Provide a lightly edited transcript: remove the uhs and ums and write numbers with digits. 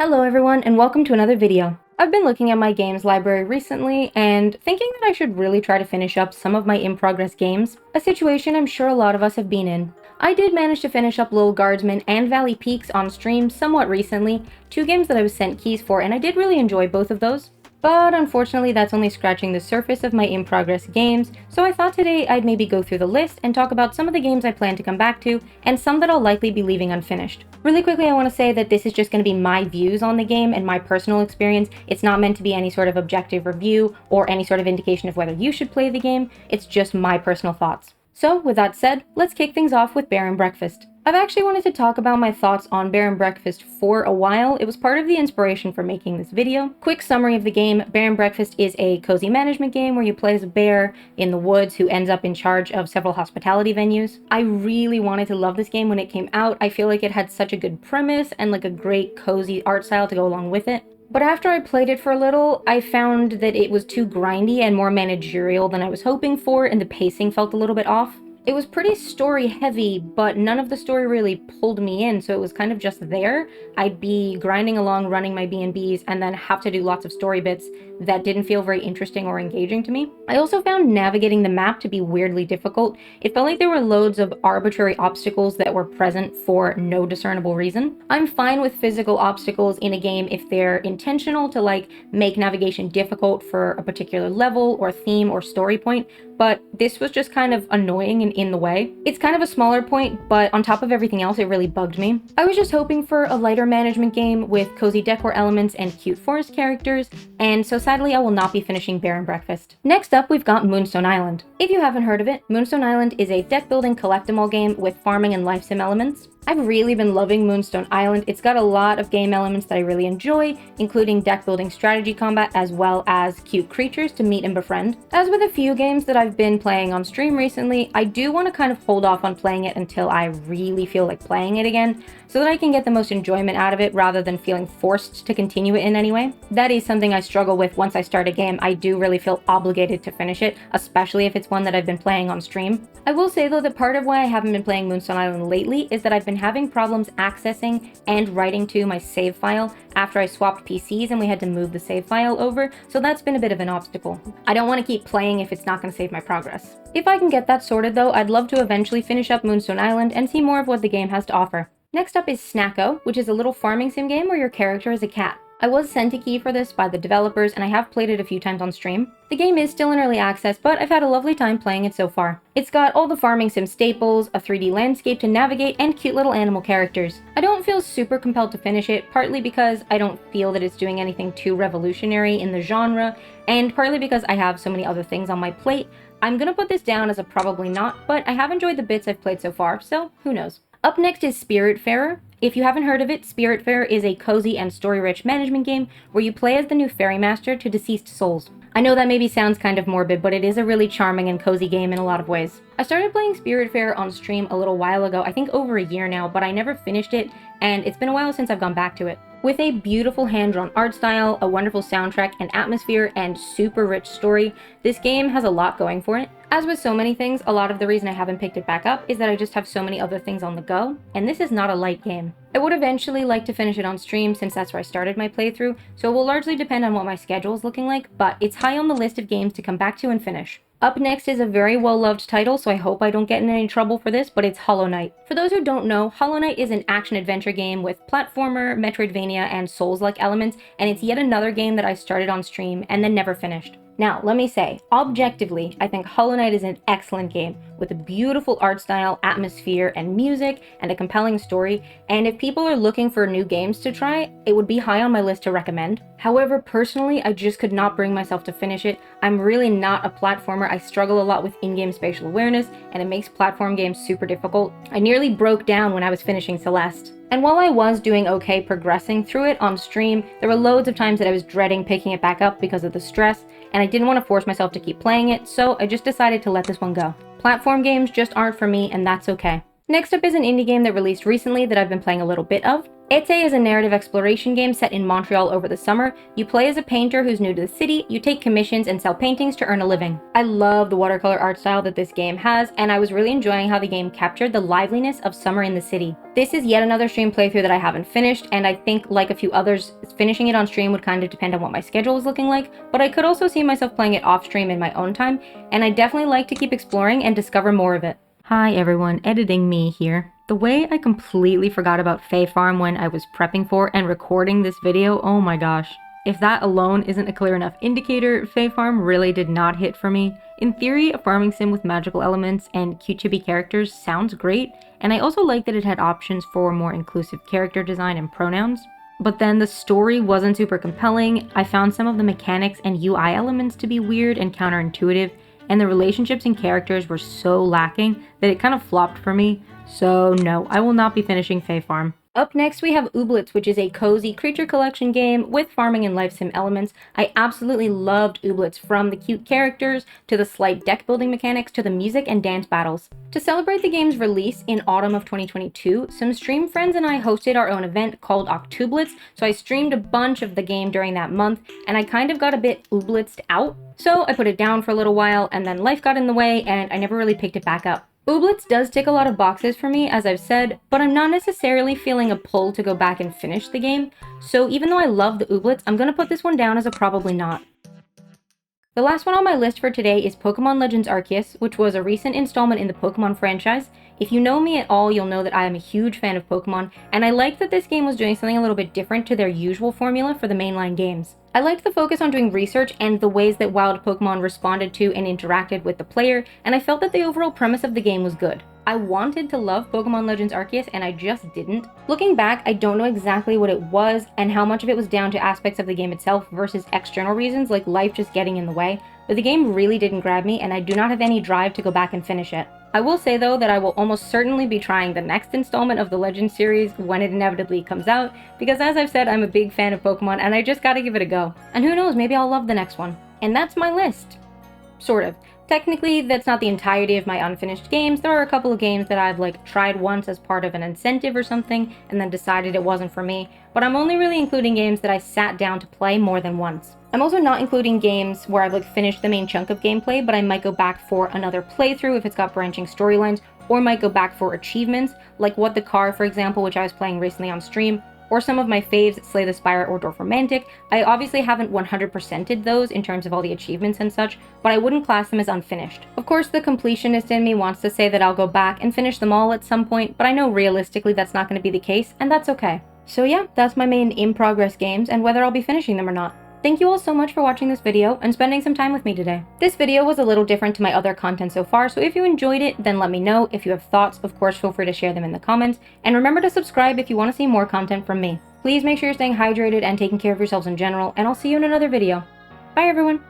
Hello everyone and welcome to another video. I've been looking at my games library recently and thinking that I should really try to finish up some of my in-progress games, a situation I'm sure a lot of us have been in. I did manage to finish up Little Guardsman and Valley Peaks on stream somewhat recently, two games that I was sent keys for, and I did really enjoy both of those. But unfortunately that's only scratching the surface of my in-progress games, so I thought today I'd maybe go through the list and talk about some of the games I plan to come back to, and some that I'll likely be leaving unfinished. Really quickly, I want to say that this is just going to be my views on the game and my personal experience. It's not meant to be any sort of objective review or any sort of indication of whether you should play the game. It's just my personal thoughts. So with that said, let's kick things off with Bear and Breakfast. I've actually wanted to talk about my thoughts on Bear and Breakfast for a while. It was part of the inspiration for making this video. Quick summary of the game: Bear and Breakfast is a cozy management game where you play as a bear in the woods who ends up in charge of several hospitality venues. I really wanted to love this game when it came out. I feel like it had such a good premise and like a great cozy art style to go along with it. But after I played it for a little, I found that it was too grindy and more managerial than I was hoping for, and the pacing felt a little bit off. It was pretty story heavy, but none of the story really pulled me in, so it was kind of just there. I'd be grinding along, running my B&Bs, and then have to do lots of story bits that didn't feel very interesting or engaging to me. I also found navigating the map to be weirdly difficult. It felt like there were loads of arbitrary obstacles that were present for no discernible reason. I'm fine with physical obstacles in a game if they're intentional to make navigation difficult for a particular level or theme or story point, but this was just kind of annoying and in the way. It's kind of a smaller point, but on top of everything else, it really bugged me. I was just hoping for a lighter management game with cozy decor elements and cute forest characters, and so sadly I will not be finishing Bear and Breakfast. Next up, we've got Moonstone Island. If you haven't heard of it, Moonstone Island is a deck building collectible game with farming and life sim elements. I've really been loving Moonstone Island. It's got a lot of game elements that I really enjoy, including deck building strategy combat as well as cute creatures to meet and befriend. As with a few games that I've been playing on stream recently, I do want to kind of hold off on playing it until I really feel like playing it again, so that I can get the most enjoyment out of it rather than feeling forced to continue it in any way. That is something I struggle with once I start a game. I do really feel obligated to finish it, especially if it's one that I've been playing on stream. I will say though that part of why I haven't been playing Moonstone Island lately is that I've been having problems accessing and writing to my save file after I swapped PCs and we had to move the save file over, so that's been a bit of an obstacle. I don't want to keep playing if it's not going to save my progress. If I can get that sorted though, I'd love to eventually finish up Moonstone Island and see more of what the game has to offer. Next up is Snacko, which is a little farming sim game where your character is a cat. I was sent a key for this by the developers and I have played it a few times on stream. The game is still in early access, but I've had a lovely time playing it so far. It's got all the farming sim staples, a 3D landscape to navigate, and cute little animal characters. I don't feel super compelled to finish it, partly because I don't feel that it's doing anything too revolutionary in the genre, and partly because I have so many other things on my plate. I'm gonna put this down as a probably not, but I have enjoyed the bits I've played so far, so who knows. Up next is Spiritfarer. If you haven't heard of it, Spiritfarer is a cozy and story-rich management game where you play as the new ferry master to deceased souls. I know that maybe sounds kind of morbid, but it is a really charming and cozy game in a lot of ways. I started playing Spiritfarer on stream a little while ago, I think over a year now, but I never finished it, and it's been a while since I've gone back to it. With a beautiful hand-drawn art style, a wonderful soundtrack and atmosphere, and super rich story, this game has a lot going for it. As with so many things, a lot of the reason I haven't picked it back up is that I just have so many other things on the go, and this is not a light game. I would eventually like to finish it on stream since that's where I started my playthrough, so it will largely depend on what my schedule is looking like, but it's high on the list of games to come back to and finish. Up next is a very well-loved title, so I hope I don't get in any trouble for this, but it's Hollow Knight. For those who don't know, Hollow Knight is an action-adventure game with platformer, Metroidvania, and Souls-like elements, and it's yet another game that I started on stream and then never finished. Now, let me say, objectively, I think Hollow Knight is an excellent game with a beautiful art style, atmosphere, and music, and a compelling story, and if people are looking for new games to try, it would be high on my list to recommend. However, personally, I just could not bring myself to finish it. I'm really not a platformer. I struggle a lot with in-game spatial awareness, and it makes platform games super difficult. I nearly broke down when I was finishing Celeste. And while I was doing okay progressing through it on stream, there were loads of times that I was dreading picking it back up because of the stress, and I didn't want to force myself to keep playing it, so I just decided to let this one go. Platform games just aren't for me, and that's okay. Next up is an indie game that released recently that I've been playing a little bit of. Été is a narrative exploration game set in Montreal over the summer. You play as a painter who's new to the city, you take commissions and sell paintings to earn a living. I love the watercolor art style that this game has, and I was really enjoying how the game captured the liveliness of summer in the city. This is yet another stream playthrough that I haven't finished, and I think, like a few others, finishing it on stream would kind of depend on what my schedule is looking like, but I could also see myself playing it off stream in my own time, and I definitely like to keep exploring and discover more of it. Hi everyone, editing me here. The way I completely forgot about Fae Farm when I was prepping for and recording this video, oh my gosh. If that alone isn't a clear enough indicator, Fae Farm really did not hit for me. In theory, a farming sim with magical elements and cute chibi characters sounds great, and I also like that it had options for more inclusive character design and pronouns. But then the story wasn't super compelling. I found some of the mechanics and UI elements to be weird and counterintuitive, and the relationships and characters were so lacking that it kind of flopped for me. So no, I will not be finishing Fae Farm. Up next we have Ooblets, which is a cozy creature collection game with farming and life sim elements. I absolutely loved Ooblets, from the cute characters to the slight deck building mechanics to the music and dance battles. To celebrate the game's release in autumn of 2022, some stream friends and I hosted our own event called Octooblets, so I streamed a bunch of the game during that month, and I kind of got a bit Oobletsed out. So I put it down for a little while, and then life got in the way, and I never really picked it back up. Ooblets does tick a lot of boxes for me, as I've said, but I'm not necessarily feeling a pull to go back and finish the game, so even though I love the Ooblets, I'm gonna put this one down as a probably not. The last one on my list for today is Pokemon Legends Arceus, which was a recent installment in the Pokemon franchise. If you know me at all, you'll know that I am a huge fan of Pokemon, and I liked that this game was doing something a little bit different to their usual formula for the mainline games. I liked the focus on doing research and the ways that wild Pokemon responded to and interacted with the player, and I felt that the overall premise of the game was good. I wanted to love Pokemon Legends Arceus, and I just didn't. Looking back, I don't know exactly what it was and how much of it was down to aspects of the game itself versus external reasons like life just getting in the way, but the game really didn't grab me, and I do not have any drive to go back and finish it. I will say though that I will almost certainly be trying the next installment of the Legends series when it inevitably comes out, because as I've said, I'm a big fan of Pokemon and I just gotta give it a go. And who knows, maybe I'll love the next one. And that's my list. Sort of. Technically, that's not the entirety of my unfinished games. There are a couple of games that I've tried once as part of an incentive or something and then decided it wasn't for me, but I'm only really including games that I sat down to play more than once. I'm also not including games where I've finished the main chunk of gameplay, but I might go back for another playthrough if it's got branching storylines, or might go back for achievements, like What the Car, for example, which I was playing recently on stream, or some of my faves, Slay the Spire or Dwarf Romantic. I obviously haven't 100%ed those in terms of all the achievements and such, but I wouldn't class them as unfinished. Of course, the completionist in me wants to say that I'll go back and finish them all at some point, but I know realistically that's not going to be the case, and that's okay. So yeah, that's my main in-progress games and whether I'll be finishing them or not. Thank you all so much for watching this video and spending some time with me today. This video was a little different to my other content so far, so if you enjoyed it, then let me know. If you have thoughts, of course, feel free to share them in the comments. And remember to subscribe if you want to see more content from me. Please make sure you're staying hydrated and taking care of yourselves in general, and I'll see you in another video. Bye everyone!